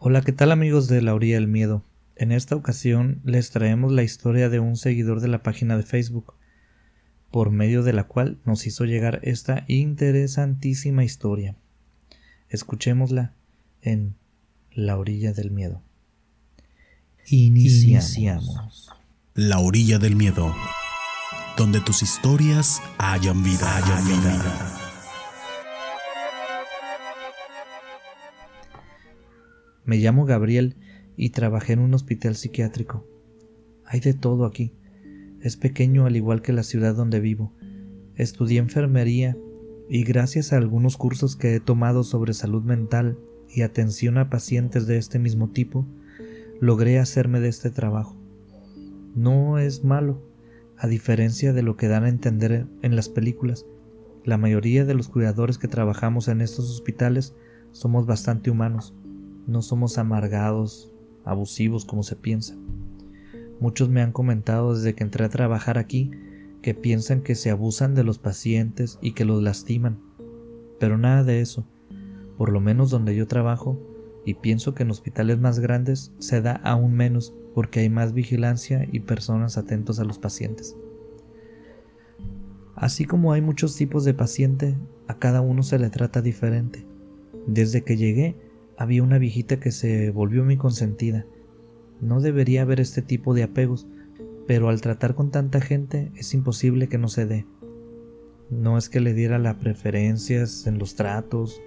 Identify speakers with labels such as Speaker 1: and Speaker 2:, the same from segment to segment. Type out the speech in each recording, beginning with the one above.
Speaker 1: Hola, ¿qué tal amigos de La Orilla del Miedo? En esta ocasión les traemos la historia de un seguidor de la página de Facebook, por medio de la cual nos hizo llegar esta interesantísima historia. Escuchémosla en La Orilla del Miedo. Iniciamos.
Speaker 2: La Orilla del Miedo, donde tus historias hayan vida.
Speaker 1: Me llamo Gabriel y trabajé en un hospital psiquiátrico. Hay de todo aquí. Es pequeño al igual que la ciudad donde vivo. Estudié enfermería y gracias a algunos cursos que he tomado sobre salud mental y atención a pacientes de este mismo tipo, logré hacerme de este trabajo. No es malo, a diferencia de lo que dan a entender en las películas. La mayoría de los cuidadores que trabajamos en estos hospitales somos bastante humanos. No somos amargados, abusivos como se piensa. Muchos me han comentado desde que entré a trabajar aquí que piensan que se abusan de los pacientes y que los lastiman, pero nada de eso. Por lo menos donde yo trabajo, y pienso que en hospitales más grandes se da aún menos porque hay más vigilancia y personas atentos a los pacientes. Así como hay muchos tipos de paciente, a cada uno se le trata diferente. Desde que llegué, había una viejita que se volvió mi consentida. No debería haber este tipo de apegos, pero al tratar con tanta gente es imposible que no se dé. No es que le diera las preferencias en los tratos,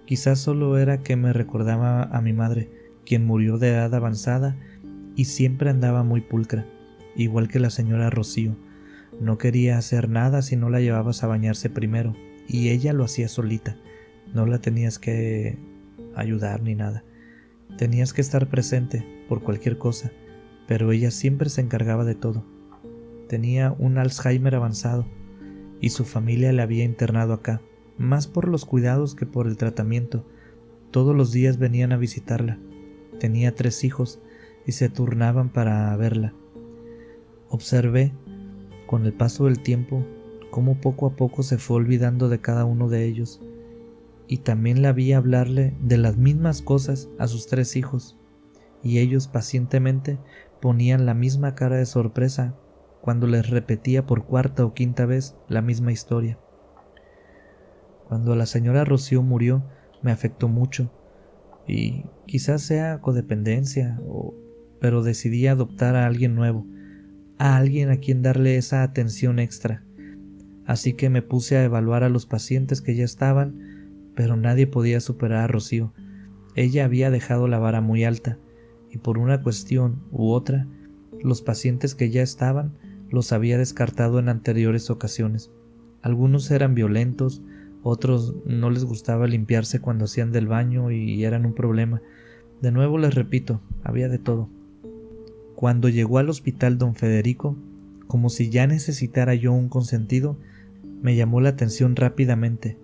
Speaker 1: quizás solo era que me recordaba a mi madre, quien murió de edad avanzada y siempre andaba muy pulcra, igual que la señora Rocío. No quería hacer nada si no la llevabas a bañarse primero, y ella lo hacía solita. No la tenías que ayudar ni nada. Tenías que estar presente por cualquier cosa, pero ella siempre se encargaba de todo. Tenía un Alzheimer avanzado y su familia la había internado acá, más por los cuidados que por el tratamiento. Todos los días venían a visitarla. Tenía 3 hijos y se turnaban para verla. Observé, con el paso del tiempo, cómo poco a poco se fue olvidando de cada uno de ellos. Y también la vi hablarle de las mismas cosas a sus 3 hijos, y ellos pacientemente ponían la misma cara de sorpresa cuando les repetía por 4ª o 5ª vez la misma historia. Cuando la señora Rocío murió, me afectó mucho, y quizás sea codependencia, pero decidí adoptar a alguien nuevo, a alguien a quien darle esa atención extra. Así que me puse a evaluar a los pacientes que ya estaban, pero nadie podía superar a Rocío. Ella había dejado la vara muy alta, y por una cuestión u otra, los pacientes que ya estaban los había descartado en anteriores ocasiones. Algunos eran violentos, otros no les gustaba limpiarse cuando hacían del baño y eran un problema. De nuevo les repito, había de todo. Cuando llegó al hospital don Federico, como si ya necesitara yo un consentido, me llamó la atención rápidamente.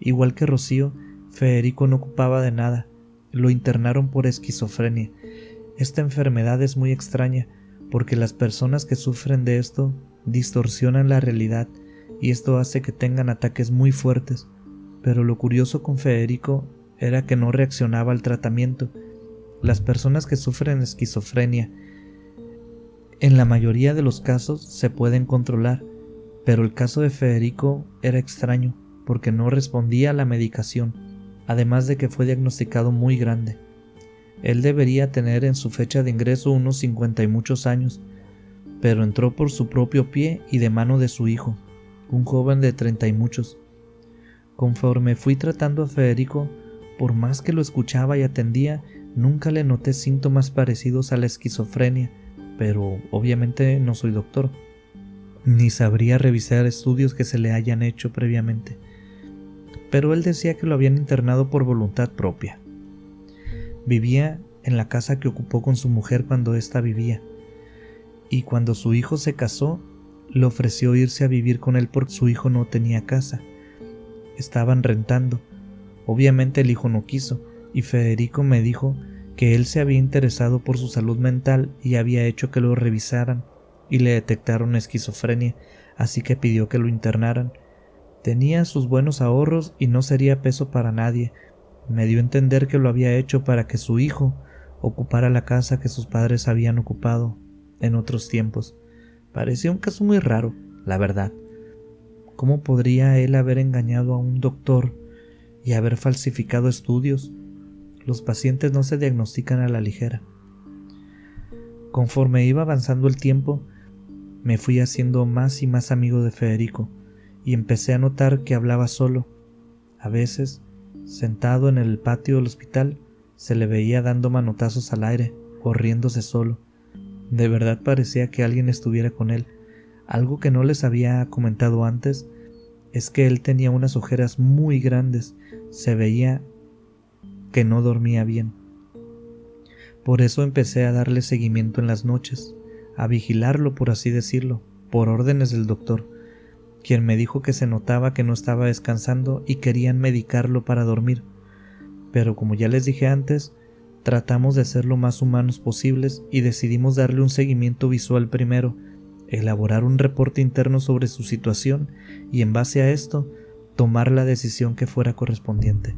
Speaker 1: Igual que Rocío, Federico no ocupaba de nada. Lo internaron por esquizofrenia. Esta enfermedad es muy extraña porque las personas que sufren de esto distorsionan la realidad y esto hace que tengan ataques muy fuertes. Pero lo curioso con Federico era que no reaccionaba al tratamiento. Las personas que sufren esquizofrenia, en la mayoría de los casos se pueden controlar, pero el caso de Federico era extraño porque no respondía a la medicación, además de que fue diagnosticado muy grande. Él debería tener en su fecha de ingreso unos 50 y muchos años, pero entró por su propio pie y de mano de su hijo, un joven de 30 y muchos. Conforme fui tratando a Federico, por más que lo escuchaba y atendía, nunca le noté síntomas parecidos a la esquizofrenia, pero obviamente no soy doctor, ni sabría revisar estudios que se le hayan hecho previamente. Pero él decía que lo habían internado por voluntad propia. Vivía en la casa que ocupó con su mujer cuando ésta vivía, y cuando su hijo se casó, le ofreció irse a vivir con él porque su hijo no tenía casa. Estaban rentando. Obviamente el hijo no quiso, y Federico me dijo que él se había interesado por su salud mental y había hecho que lo revisaran, y le detectaron esquizofrenia, así que pidió que lo internaran. Tenía sus buenos ahorros y no sería peso para nadie, Me dio a entender que lo había hecho para que su hijo ocupara la casa que sus padres habían ocupado en otros tiempos. Parecía un caso muy raro, la verdad. ¿Cómo podría él haber engañado a un doctor y haber falsificado estudios? Los pacientes no se diagnostican a la ligera. Conforme iba avanzando el tiempo, me fui haciendo más y más amigo de Federico y empecé a notar que hablaba solo. A veces, sentado en el patio del hospital, se le veía dando manotazos al aire o riéndose solo. De verdad parecía que alguien estuviera con él. Algo que no les había comentado antes es que él tenía unas ojeras muy grandes. Se veía que no dormía bien. Por eso empecé a darle seguimiento en las noches, a vigilarlo, por así decirlo, por órdenes del doctor, quien me dijo que se notaba que no estaba descansando y querían medicarlo para dormir. Pero como ya les dije antes, tratamos de ser lo más humanos posibles y decidimos darle un seguimiento visual primero, elaborar un reporte interno sobre su situación y en base a esto, tomar la decisión que fuera correspondiente.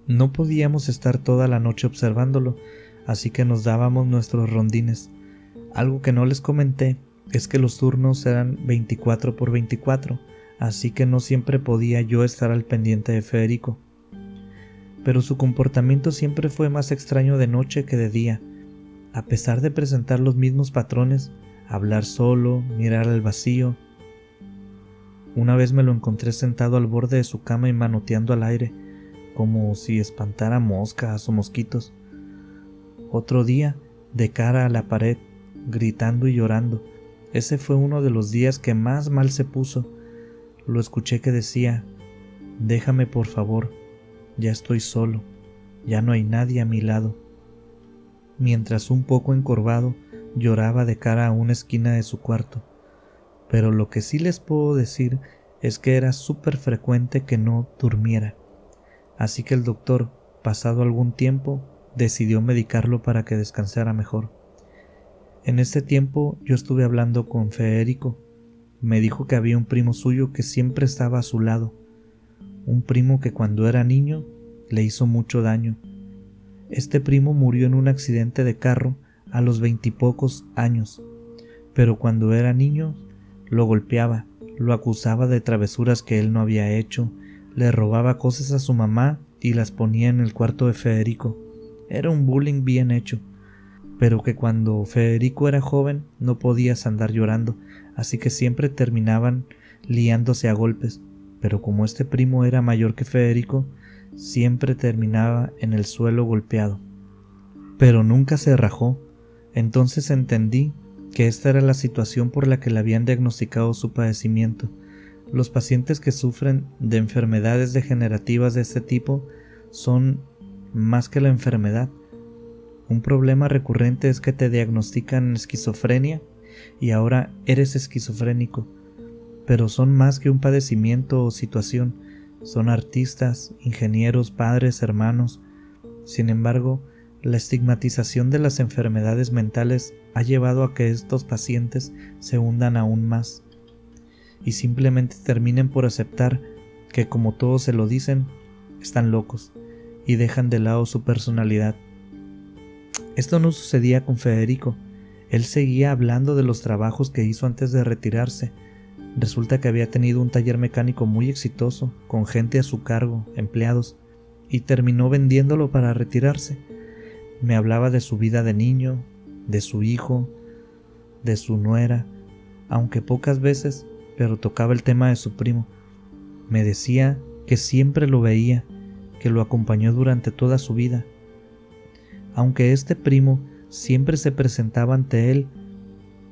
Speaker 1: No podíamos estar toda la noche observándolo, así que nos dábamos nuestros rondines. Algo que no les comenté es que los turnos eran 24 por 24, así que no siempre podía yo estar al pendiente de Federico. Pero su comportamiento siempre fue más extraño de noche que de día. A pesar de presentar los mismos patrones, hablar solo, mirar al vacío. Una vez me lo encontré sentado al borde de su cama y manoteando al aire, como si espantara moscas o mosquitos. Otro día, de cara a la pared, gritando y llorando. Ese fue uno de los días que más mal se puso. Lo escuché que decía: «Déjame por favor, ya estoy solo, ya no hay nadie a mi lado». Mientras un poco encorvado, lloraba de cara a una esquina de su cuarto. Pero lo que sí les puedo decir es que era súper frecuente que no durmiera. Así que el doctor, pasado algún tiempo, decidió medicarlo para que descansara mejor. En este tiempo yo estuve hablando con Federico. Me dijo que había un primo suyo que siempre estaba a su lado. Un primo que cuando era niño le hizo mucho daño. Este primo murió en un accidente de carro a los 20 y pocos años, pero cuando era niño lo golpeaba, lo acusaba de travesuras que él no había hecho, le robaba cosas a su mamá y las ponía en el cuarto de Federico. Era un bullying bien hecho, pero que cuando Federico era joven no podías andar llorando, así que siempre terminaban liándose a golpes, pero como este primo era mayor que Federico, siempre terminaba en el suelo golpeado. Pero nunca se rajó. Entonces entendí que esta era la situación por la que le habían diagnosticado su padecimiento. Los pacientes que sufren de enfermedades degenerativas de este tipo son más que la enfermedad. Un problema recurrente es que te diagnostican esquizofrenia y ahora eres esquizofrénico. Pero son más que un padecimiento o situación. Son artistas, ingenieros, padres, hermanos. Sin embargo, la estigmatización de las enfermedades mentales ha llevado a que estos pacientes se hundan aún más y simplemente terminen por aceptar que, como todos se lo dicen, están locos y dejan de lado su personalidad. Esto no sucedía con Federico. Él seguía hablando de los trabajos que hizo antes de retirarse. Resulta que había tenido un taller mecánico muy exitoso, con gente a su cargo, empleados, y terminó vendiéndolo para retirarse. Me hablaba de su vida de niño, de su hijo, de su nuera, aunque pocas veces, pero tocaba el tema de su primo. Me decía que siempre lo veía, que lo acompañó durante toda su vida. Aunque este primo siempre se presentaba ante él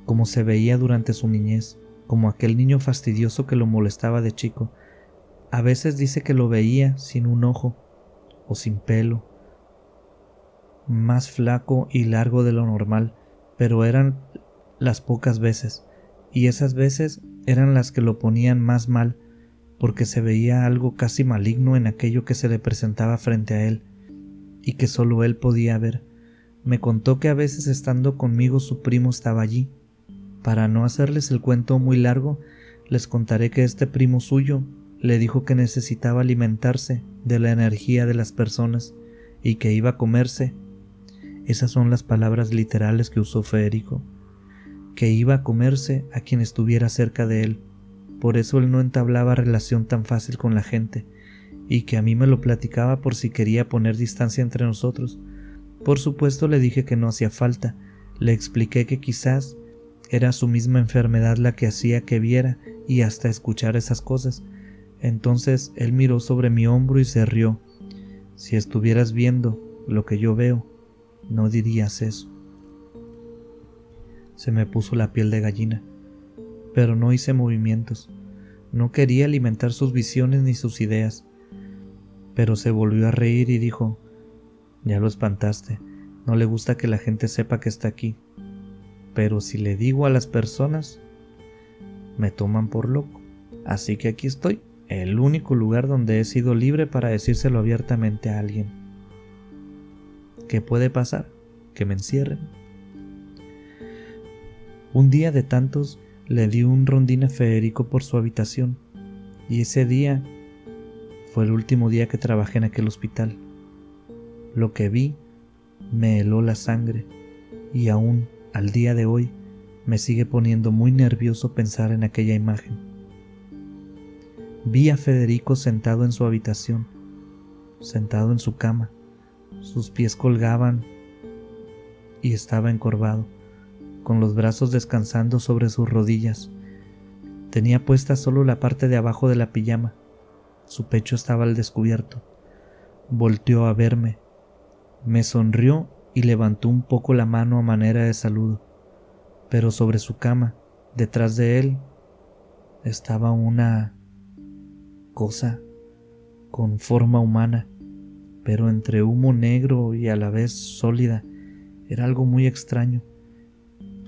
Speaker 1: como se veía durante su niñez, como aquel niño fastidioso que lo molestaba de chico. A veces dice que lo veía sin un ojo o sin pelo, más flaco y largo de lo normal, pero eran las pocas veces, y esas veces eran las que lo ponían más mal, porque se veía algo casi maligno en aquello que se le presentaba frente a él, y que solo él podía ver. Me contó que a veces estando conmigo su primo estaba allí. Para no hacerles el cuento muy largo, les contaré que este primo suyo le dijo que necesitaba alimentarse de la energía de las personas y que iba a comerse, esas son las palabras literales que usó Federico, que iba a comerse a quien estuviera cerca de él. Por eso él no entablaba relación tan fácil con la gente, y que a mí me lo platicaba por si quería poner distancia entre nosotros. Por supuesto le dije que no hacía falta. Le expliqué que quizás era su misma enfermedad la que hacía que viera y hasta escuchara esas cosas. Entonces él miró sobre mi hombro y se rió. Si estuvieras viendo lo que yo veo, no dirías eso. Se me puso la piel de gallina, pero no hice movimientos. No quería alimentar sus visiones ni sus ideas. Pero se volvió a reír y dijo: ya lo espantaste, no le gusta que la gente sepa que está aquí. Pero si le digo a las personas, me toman por loco. Así que aquí estoy, el único lugar donde he sido libre para decírselo abiertamente a alguien. ¿Qué puede pasar? Que me encierren. Un día de tantos le di un rondín a Federico por su habitación, y ese día fue el último día que trabajé en aquel hospital. Lo que vi me heló la sangre, y aún al día de hoy me sigue poniendo muy nervioso pensar en aquella imagen. Vi a Federico sentado en su habitación, sentado en su cama. Sus pies colgaban y estaba encorvado, con los brazos descansando sobre sus rodillas. Tenía puesta solo la parte de abajo de la pijama. Su pecho estaba al descubierto. Volteó a verme, me sonrió y levantó un poco la mano a manera de saludo. Pero sobre su cama, detrás de él, estaba una cosa con forma humana, pero entre humo negro y a la vez sólida. Era algo muy extraño,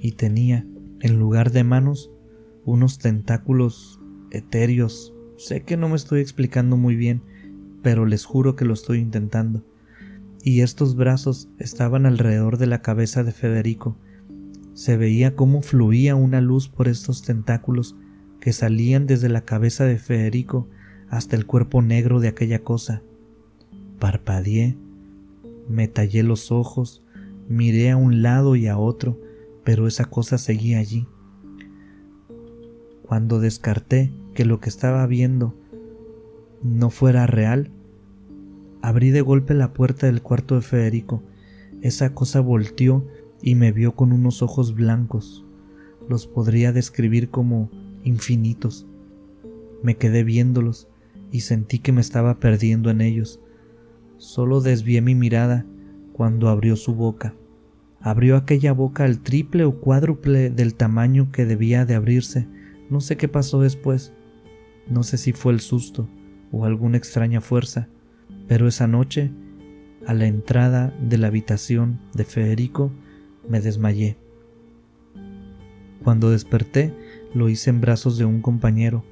Speaker 1: y tenía, en lugar de manos, unos tentáculos etéreos. Sé que no me estoy explicando muy bien, pero les juro que lo estoy intentando. Y estos brazos estaban alrededor de la cabeza de Federico. Se veía cómo fluía una luz por estos tentáculos que salían desde la cabeza de Federico hasta el cuerpo negro de aquella cosa. Parpadeé, me tallé los ojos, miré a un lado y a otro, pero esa cosa seguía allí. Cuando descarté que lo que estaba viendo no fuera real, abrí de golpe la puerta del cuarto de Federico. Esa cosa volteó y me vio con unos ojos blancos. Los podría describir como infinitos. Me quedé viéndolos y sentí que me estaba perdiendo en ellos. Solo desvié mi mirada cuando abrió su boca. Abrió aquella boca al triple o cuádruple del tamaño que debía de abrirse. No sé qué pasó después. No sé si fue el susto o alguna extraña fuerza, pero esa noche, a la entrada de la habitación de Federico, me desmayé. Cuando desperté, lo hice en brazos de un compañero,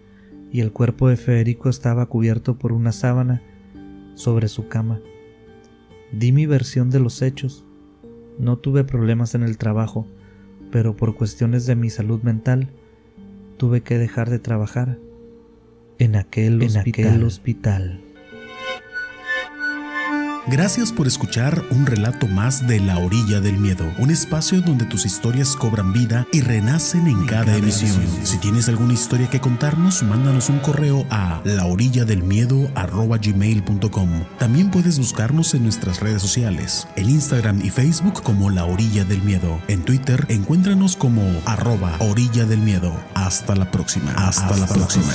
Speaker 1: y el cuerpo de Federico estaba cubierto por una sábana sobre su cama. Di mi versión de los hechos. No tuve problemas en el trabajo, pero por cuestiones de mi salud mental, tuve que dejar de trabajar en aquel hospital.
Speaker 2: Gracias por escuchar un relato más de La Orilla del Miedo, un espacio donde tus historias cobran vida y renacen en cada emisión. Si tienes alguna historia que contarnos, mándanos un correo a laorilladelmiedo@gmail.com. También puedes buscarnos en nuestras redes sociales, en Instagram y Facebook como La Orilla del Miedo. En Twitter, encuéntranos como @Orilla del Miedo. Hasta la próxima. Hasta la próxima.